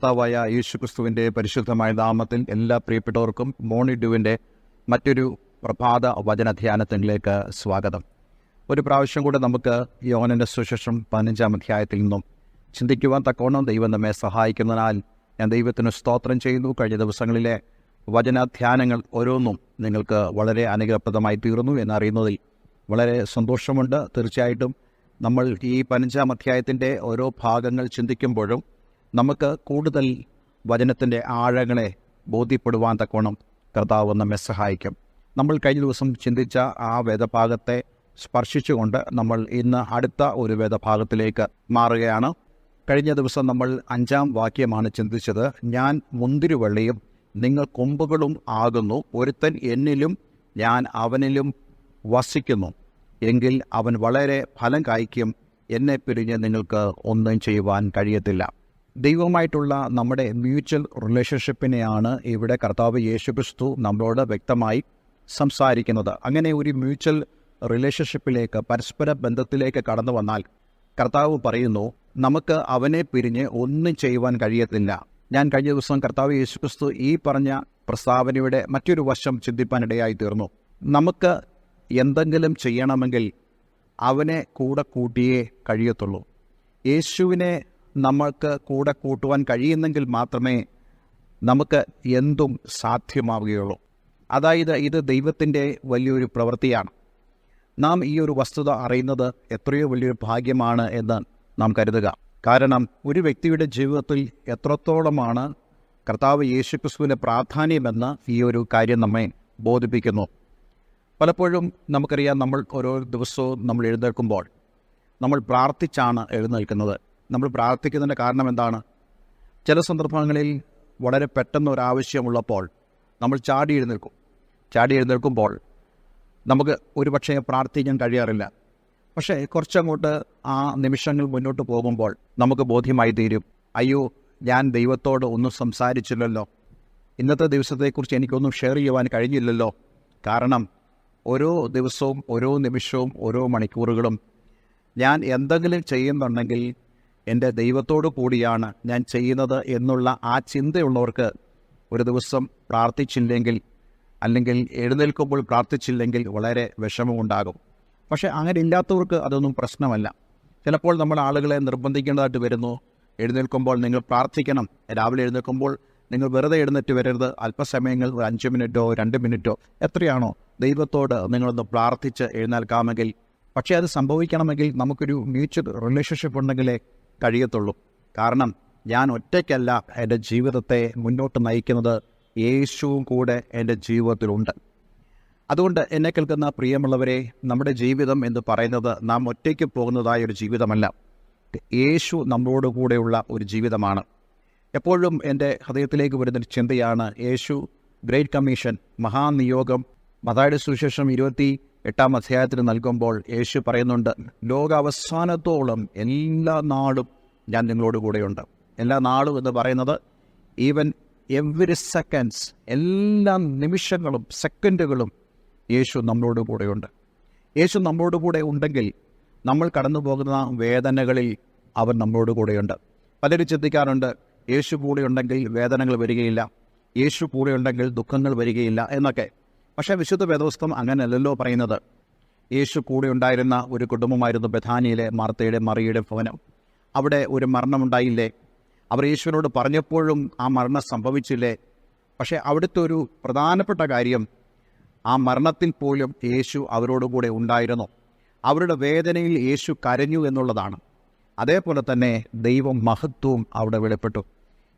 കർത്താവായ യേശുക്രിസ്തുവിൻ്റെ പരിശുദ്ധമായ നാമത്തിൽ എല്ലാ പ്രിയപ്പെട്ടവർക്കും മോണിഡുവിൻ്റെ മറ്റൊരു പ്രഭാത വചനധ്യാനത്തിലേക്ക് സ്വാഗതം. ഒരു പ്രാവശ്യം കൂടെ നമുക്ക് യോഹന്നാന്റെ സുവിശേഷം 15-ാം അധ്യായത്തിൽ നിന്നും ചിന്തിക്കുവാൻ തക്കവണ്ണം ദൈവം നമ്മെ സഹായിക്കുന്നതിനാൽ ഞാൻ ദൈവത്തിന് സ്തോത്രം ചെയ്യുന്നു. കഴിഞ്ഞ ദിവസങ്ങളിലെ വചനധ്യാനങ്ങൾ ഓരോന്നും നിങ്ങൾക്ക് വളരെ അനുഗ്രഹപ്രദമായി തീർന്നു എന്നറിയുന്നതിൽ വളരെ സന്തോഷമുണ്ട്. തീർച്ചയായിട്ടും നമ്മൾ ഈ 15-ാം അധ്യായത്തിൻ്റെ ഓരോ ഭാഗങ്ങൾ ചിന്തിക്കുമ്പോഴും നമുക്ക് കൂടുതൽ വചനത്തിൻ്റെ ആഴങ്ങളെ ബോധ്യപ്പെടുവാൻ തക്കവണ്ണം കർത്താവ് നമ്മെ സഹായിക്കും. നമ്മൾ കഴിഞ്ഞ ദിവസം ചിന്തിച്ച ആ വേദഭാഗത്തെ സ്പർശിച്ചുകൊണ്ട് നമ്മൾ ഇന്ന് അടുത്ത ഒരു വേദഭാഗത്തിലേക്ക് മാറുകയാണ്. കഴിഞ്ഞ ദിവസം നമ്മൾ 5-ാം വാക്യമാണ് ചിന്തിച്ചത്. ഞാൻ മുന്തിരിവള്ളിയും നിങ്ങൾ കൊമ്പുകളും ആകുന്നു, ഒരുത്തൻ എന്നിലും ഞാൻ അവനിലും വസിക്കുന്നു എങ്കിൽ അവൻ വളരെ ഫലം കായ്ക്കും, എന്നെ പിരിഞ്ഞ് നിങ്ങൾക്ക് ഒന്നും ചെയ്യുവാൻ കഴിയത്തില്ല. ദൈവവുമായിട്ടുള്ള നമ്മുടെ മ്യൂച്വൽ റിലേഷൻഷിപ്പിനെയാണ് ഇവിടെ കർത്താവ് യേശുക്രിസ്തു നമ്മളോട് വ്യക്തമായി സംസാരിക്കുന്നത്. അങ്ങനെ ഒരു മ്യൂച്വൽ റിലേഷൻഷിപ്പിലേക്ക്, പരസ്പര ബന്ധത്തിലേക്ക് കടന്നു വന്നാൽ കർത്താവ് പറയുന്നു നമുക്ക് അവനെ പിരിഞ്ഞ് ഒന്നും ചെയ്യുവാൻ കഴിയത്തില്ല. ഞാൻ കഴിഞ്ഞ ദിവസം കർത്താവ് യേശുക്രിസ്തു ഈ പറഞ്ഞ പ്രസ്താവനയുടെ മറ്റൊരു വശം ചിന്തിപ്പാനിടയായി തീർന്നു. നമുക്ക് എന്തെങ്കിലും ചെയ്യണമെങ്കിൽ അവനെ കൂടെ കൂട്ടിയേ കഴിയത്തുള്ളൂ. യേശുവിനെ നമ്മൾക്ക് കൂടെ കൂട്ടുവാൻ കഴിയുന്നെങ്കിൽ മാത്രമേ നമുക്ക് എന്തും സാധ്യമാവുകയുള്ളൂ. അതായത് ഇത് ദൈവത്തിൻ്റെ വലിയൊരു പ്രവൃത്തിയാണ്. നാം ഈ ഒരു വസ്തുത അറിയുന്നത് എത്രയോ വലിയൊരു ഭാഗ്യമാണ് എന്ന് നാം കരുതുക. കാരണം ഒരു വ്യക്തിയുടെ ജീവിതത്തിൽ എത്രത്തോളമാണ് കർത്താവ് യേശുക്രിസ്തുവിൻ്റെ പ്രാധാന്യമെന്ന് ഈ ഒരു കാര്യം നമ്മെ ബോധിപ്പിക്കുന്നു. പലപ്പോഴും നമുക്കറിയാം, നമ്മൾ ഓരോ ദിവസവും നമ്മൾ എഴുന്നേൽക്കുമ്പോൾ നമ്മൾ പ്രാർത്ഥിച്ചാണ് എഴുന്നേൽക്കുന്നത്. നമ്മൾ പ്രാർത്ഥിക്കുന്നതിൻ്റെ കാരണം എന്താണ്? ചില സന്ദർഭങ്ങളിൽ വളരെ പെട്ടെന്ന് ഒരാവശ്യമുള്ളപ്പോൾ നമ്മൾ ചാടി എഴുന്നേൽക്കുമ്പോൾ നമുക്ക് ഒരുപക്ഷെ പ്രാർത്ഥിക്കാൻ കഴിയാറില്ല. പക്ഷേ കുറച്ചങ്ങോട്ട് ആ നിമിഷങ്ങൾ മുന്നോട്ട് പോകുമ്പോൾ നമുക്ക് ബോധ്യമായി തീരും, അയ്യോ ഞാൻ ദൈവത്തോട് ഒന്നും സംസാരിച്ചില്ലല്ലോ, ഇന്നത്തെ ദിവസത്തെക്കുറിച്ച് എനിക്കൊന്നും ഷെയർ ചെയ്യുവാൻ കഴിഞ്ഞില്ലല്ലോ. കാരണം ഓരോ ദിവസവും, ഓരോ നിമിഷവും, ഓരോ മണിക്കൂറുകളും ഞാൻ എന്തെങ്കിലും ചെയ്യുന്നുണ്ടെങ്കിൽ എൻ്റെ ദൈവത്തോടു കൂടിയാണ് ഞാൻ ചെയ്യുന്നത് എന്നുള്ള ആ ചിന്തയുള്ളവർക്ക് ഒരു ദിവസം പ്രാർത്ഥിച്ചില്ലെങ്കിൽ, അല്ലെങ്കിൽ എഴുന്നേൽക്കുമ്പോൾ പ്രാർത്ഥിച്ചില്ലെങ്കിൽ വളരെ വിഷമമുണ്ടാകും. പക്ഷേ അങ്ങനെ ഇല്ലാത്തവർക്ക് അതൊന്നും പ്രശ്നമല്ല. ചിലപ്പോൾ നമ്മൾ ആളുകളെ നിർബന്ധിക്കേണ്ടതായിട്ട് വരുന്നു. എഴുന്നേൽക്കുമ്പോൾ നിങ്ങൾ പ്രാർത്ഥിക്കണം. രാവിലെ എഴുന്നേൽക്കുമ്പോൾ നിങ്ങൾ വെറുതെ എഴുന്നേറ്റ് വരരുത്. അല്പസമയങ്ങൾ, 5 മിനിറ്റോ 2 മിനിറ്റോ എത്രയാണോ ദൈവത്തോട് നിങ്ങളൊന്ന് പ്രാർത്ഥിച്ച് എഴുന്നേൽക്കാമെങ്കിൽ. പക്ഷേ അത് സംഭവിക്കണമെങ്കിൽ നമുക്കൊരു മ്യൂച്വൽ റിലേഷൻഷിപ്പ് ഉണ്ടെങ്കിലേ കഴിയത്തുള്ളൂ. കാരണം ഞാൻ ഒറ്റയ്ക്കല്ല എൻ്റെ ജീവിതത്തെ മുന്നോട്ട് നയിക്കുന്നത്, യേശുവും കൂടെ എൻ്റെ ജീവിതത്തിലുണ്ട്. അതുകൊണ്ട് എന്നെ കേൾക്കുന്ന പ്രിയമുള്ളവരെ, നമ്മുടെ ജീവിതം എന്ന് പറയുന്നത് നാം ഒറ്റയ്ക്ക് പോകുന്നതായ ഒരു ജീവിതമല്ല, യേശു നമ്മളോട് കൂടെയുള്ള ഒരു ജീവിതമാണ്. എപ്പോഴും എൻ്റെ ഹൃദയത്തിലേക്ക് വരുന്നൊരു ചിന്തയാണ് യേശു ഗ്രേറ്റ് കമ്മീഷൻ, മഹാനിയോഗം മത്തായിയുടെ സുവിശേഷം 28-ാം അധ്യായത്തിന് നൽകുമ്പോൾ യേശു പറയുന്നുണ്ട്, ലോകാവസാനത്തോളം എല്ലാ നാളും ഞാൻ നിങ്ങളോട് കൂടെയുണ്ട്. എല്ലാ നാളും എന്ന് പറയുന്നത് ഈവൻ എവറി സെക്കൻഡ്സ്, എല്ലാ നിമിഷങ്ങളും സെക്കൻഡുകളും യേശു നമ്മളോട് കൂടെയുണ്ട്. യേശു നമ്മളോട് കൂടെ ഉണ്ടെങ്കിൽ നമ്മൾ കടന്നു പോകുന്ന വേദനകളിൽ അവൻ നമ്മളോട് കൂടെയുണ്ട്. പലരും ചിന്തിക്കാറുണ്ട്, യേശു കൂടെ ഉണ്ടെങ്കിൽ വേദനകൾ വരികയില്ല, യേശു കൂടെ ഉണ്ടെങ്കിൽ ദുഃഖങ്ങൾ വരികയില്ല എന്നൊക്കെ. പക്ഷേ വിശുദ്ധ വേദപുസ്തകം അങ്ങനെയല്ലല്ലോ പറയുന്നത്. യേശു കൂടെ ഉണ്ടായിരുന്ന ഒരു കുടുംബമായിരുന്നു ബഥാനിയിലെ മാർത്തയുടെ മറിയയുടെ ഭവനം. അവിടെ ഒരു മരണമുണ്ടായില്ലേ? അവർ യേശുവിനോട് പറഞ്ഞപ്പോഴും ആ മരണം സംഭവിച്ചില്ലേ? പക്ഷേ അവിടുത്തെ ഒരു പ്രധാനപ്പെട്ട കാര്യം, ആ മരണത്തിൽ പോലും യേശു അവരോടുകൂടെ ഉണ്ടായിരുന്നു. അവരുടെ വേദനയിൽ യേശു കരഞ്ഞു എന്നുള്ളതാണ്. അതേപോലെ തന്നെ ദൈവം മഹത്വവും അവിടെ വെളിപ്പെട്ടു.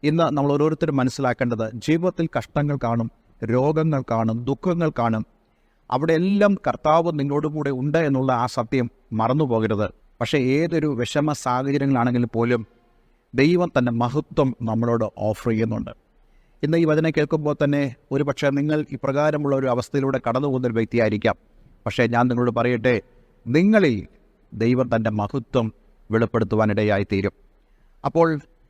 ഇന്ന് നമ്മൾ ഓരോരുത്തരും മനസ്സിലാക്കേണ്ടത്, ജീവിതത്തിൽ കഷ്ടങ്ങൾ കാണും, രോഗങ്ങൾ കാണും, ദുഃഖങ്ങൾ കാണും. അവിടെ എല്ലാം കർത്താവ് നിങ്ങളോടുകൂടെ ഉണ്ട് എന്നുള്ള ആ സത്യം മറന്നു പോകരുത്. പക്ഷേ ഏതൊരു വിഷമ സാഹചര്യങ്ങളാണെങ്കിലും പോലും ദൈവം തൻ്റെ മഹത്വം നമ്മളോട് ഓഫർ ചെയ്യുന്നുണ്ട്. ഇന്ന് ഈ വചനം കേൾക്കുമ്പോൾ തന്നെ ഒരുപക്ഷെ നിങ്ങൾ ഇപ്രകാരമുള്ള ഒരു അവസ്ഥയിലൂടെ കടന്നു പോകുന്നൊരു വ്യക്തിയായിരിക്കാം. പക്ഷേ ഞാൻ നിങ്ങളോട് പറയട്ടെ, നിങ്ങളിൽ ദൈവം തൻ്റെ മഹത്വം വെളിപ്പെടുത്തുവാനിടയായിത്തീരും. അപ്പോൾ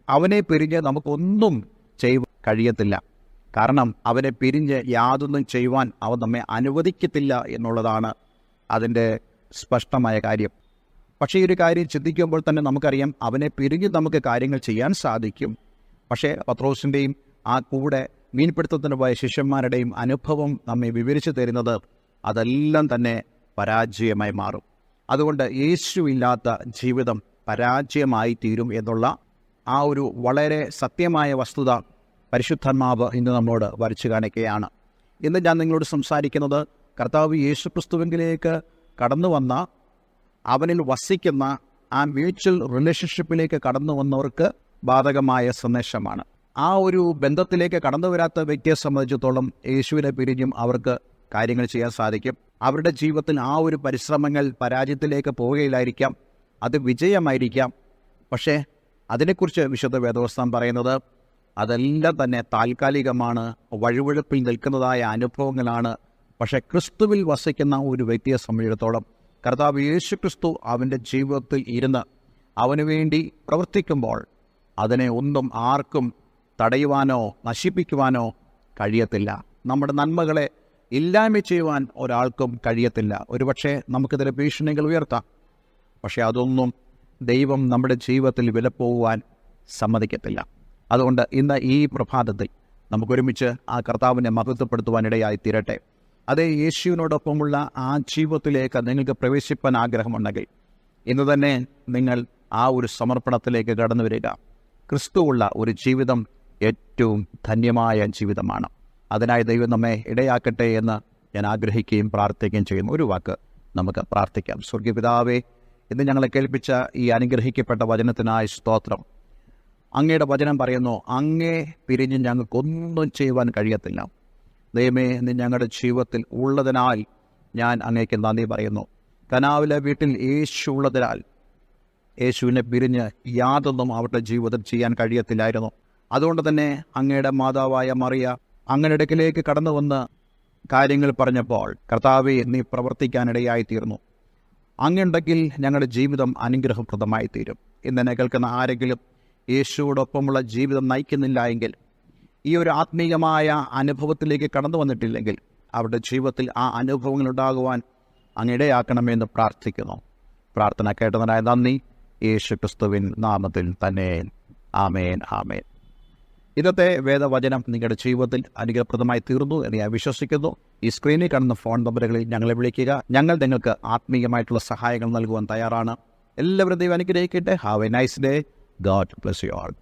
അവനെ പിരിഞ്ഞ് നമുക്കൊന്നും ചെയ്യുവാൻ കഴിയത്തില്ല. കാരണം അവനെ പിരിഞ്ഞ് യാതൊന്നും ചെയ്യുവാൻ അവൻ നമ്മെ അനുവദിക്കത്തില്ല എന്നുള്ളതാണ് അതിൻ്റെ സ്പഷ്ടമായ കാര്യം. പക്ഷേ ഈ ഒരു കാര്യം ചിന്തിക്കുമ്പോൾ തന്നെ നമുക്കറിയാം, അവനെ പിരിഞ്ഞ് നമുക്ക് കാര്യങ്ങൾ ചെയ്യാൻ സാധിക്കും. പക്ഷേ പത്രോസിൻ്റെയും ആ കൂടെ മീൻപിടുത്തത്തിന് പോയ ശിഷ്യന്മാരുടെയും അനുഭവം നമ്മെ വിവരിച്ചു തരുന്നത് അതെല്ലാം തന്നെ പരാജയമായി മാറും. അതുകൊണ്ട് യേശുവില്ലാത്ത ജീവിതം പരാജയമായി തീരും എന്നുള്ള ആ ഒരു വളരെ സത്യമായ വസ്തുത പരിശുദ്ധാത്മാവ് ഇന്ന് നമ്മളോട് വരച്ചു കാണിക്കുകയാണ്. ഇന്ന് ഞാൻ നിങ്ങളോട് സംസാരിക്കുന്നത് കർത്താവ് യേശു ക്രിസ്തുവിലേക്ക് കടന്നു വന്ന, അവനിൽ വസിക്കുന്ന ആ മ്യൂച്വൽ റിലേഷൻഷിപ്പിലേക്ക് കടന്നു വന്നവർക്ക് ബാധകമായ സന്ദേശമാണ്. ആ ഒരു ബന്ധത്തിലേക്ക് കടന്നു വരാത്ത വ്യക്തിയെ സംബന്ധിച്ചിടത്തോളം യേശുവിനെ പിരിഞ്ഞും അവർക്ക് കാര്യങ്ങൾ ചെയ്യാൻ സാധിക്കും. അവരുടെ ജീവിതത്തിൽ ആ ഒരു പരിശ്രമങ്ങൾ പരാജയത്തിലേക്ക് പോവുകയില്ലായിരിക്കാം, അത് വിജയമായിരിക്കാം. പക്ഷേ അതിനെക്കുറിച്ച് വിശുദ്ധ വേദപുസ്തകം പറയുന്നത് അതെല്ലാം തന്നെ താൽക്കാലികമാണ്, വഴുവഴുപ്പിൽ നിൽക്കുന്നതായ അനുഭവങ്ങളാണ്. പക്ഷേ ക്രിസ്തുവിൽ വസിക്കുന്ന ഒരു വ്യക്തിയെ സംബന്ധിച്ചിടത്തോളം കർത്താവ് യേശു ക്രിസ്തു അവൻ്റെ ജീവിതത്തിൽ ഇരുന്ന് അവന് വേണ്ടി പ്രവർത്തിക്കുമ്പോൾ അതിനെ ഒന്നും ആർക്കും തടയുവാനോ നശിപ്പിക്കുവാനോ കഴിയത്തില്ല. നമ്മുടെ നന്മകളെ ഇല്ലായ്മ ചെയ്യുവാൻ ഒരാൾക്കും കഴിയത്തില്ല. ഒരുപക്ഷെ നമുക്കിതിലെ ഭീഷണികൾ ഉയർത്താം, പക്ഷേ അതൊന്നും ദൈവം നമ്മുടെ ജീവിതത്തിൽ വിലപ്പോകുവാൻ സമ്മതിക്കത്തില്ല. അതുകൊണ്ട് ഇന്ന് ഈ പ്രഭാതത്തിൽ നമുക്കൊരുമിച്ച് ആ കർത്താവിനെ മഹത്വപ്പെടുത്തുവാനിടയായി തീരട്ടെ. അതേ യേശുവിനോടൊപ്പമുള്ള ആ ജീവിതത്തിലേക്ക് നിങ്ങൾക്ക് പ്രവേശിപ്പാൻ ആഗ്രഹമുണ്ടെങ്കിൽ ഇന്ന് തന്നെ നിങ്ങൾ ആ ഒരു സമർപ്പണത്തിലേക്ക് കടന്നു വരിക. ക്രിസ്തുവുള്ള ഒരു ജീവിതം ഏറ്റവും ധന്യമായ ജീവിതമാണ്. അതിനായി ദൈവം നമ്മെ ഇടയാക്കട്ടെ എന്ന് ഞാൻ ആഗ്രഹിക്കുകയും പ്രാർത്ഥിക്കുകയും ചെയ്യുന്നു. ഒരു വാക്ക് നമുക്ക് പ്രാർത്ഥിക്കാം. സ്വർഗീയ പിതാവേ, ഇന്ന് ഞങ്ങളെ കേൾപ്പിച്ച ഈ അനുഗ്രഹിക്കപ്പെട്ട വചനത്തിനായി സ്തോത്രം. അങ്ങയുടെ വചനം പറയുന്നു, അങ്ങേ പിരിഞ്ഞ് ഞങ്ങൾക്കൊന്നും ചെയ്യുവാൻ കഴിയത്തില്ല. ദൈവമേ, ഇന്ന് ഞങ്ങളുടെ ജീവിതത്തിൽ ഉള്ളതിനാൽ ഞാൻ അങ്ങേക്ക് നന്ദി പറയുന്നു. കനാവിലെ വീട്ടിൽ യേശു ഉള്ളതിനാൽ യേശുവിനെ പിരിഞ്ഞ് യാതൊന്നും അവരുടെ ജീവിതത്തിൽ ചെയ്യാൻ കഴിയത്തില്ലായിരുന്നു. അതുകൊണ്ട് തന്നെ അങ്ങയുടെ മാതാവായ മറിയ അങ്ങയുടെ അടുക്കിലേക്ക് കടന്നു വന്ന് കാര്യങ്ങൾ പറഞ്ഞപ്പോൾ കർത്താവേ, നീ പ്രവർത്തിക്കാനിടയായി തീർന്നു. അങ്ങുണ്ടെങ്കിൽ ഞങ്ങളുടെ ജീവിതം അനുഗ്രഹപ്രദമായി തീരും. ഇന്നെന്നെ കേൾക്കുന്ന ആരെങ്കിലും യേശുവോടൊപ്പമുള്ള ജീവിതം നയിക്കുന്നില്ല എങ്കിൽ, ഈ ഒരു ആത്മീയമായ അനുഭവത്തിലേക്ക് കടന്നു വന്നിട്ടില്ലെങ്കിൽ അവരുടെ ജീവിതത്തിൽ ആ അനുഭവങ്ങൾ ഉണ്ടാകുവാൻ അങ്ങിടയാക്കണമെന്ന് പ്രാർത്ഥിക്കുന്നു. പ്രാർത്ഥന കേട്ടതിനായി നന്ദി. യേശു ക്രിസ്തുവിൻ നാമത്തിൽ തന്നെ ആമേൻ, ആമേൻ. ഇന്നത്തെ വേദവചനം നിങ്ങളുടെ ജീവിതത്തിൽ അനുഗ്രഹപ്രദമായി തീർന്നു എന്ന് ഞാൻ വിശ്വസിക്കുന്നു. ഈ സ്ക്രീനിൽ കാണുന്ന ഫോൺ നമ്പറുകളിൽ ഞങ്ങളെ വിളിക്കുക. ഞങ്ങൾ നിങ്ങൾക്ക് ആത്മീയമായിട്ടുള്ള സഹായങ്ങൾ നൽകുവാൻ തയ്യാറാണ്. എല്ലാവരും ദൈവം അനുഗ്രഹിക്കട്ടെ. Have A nice day. God bless you all.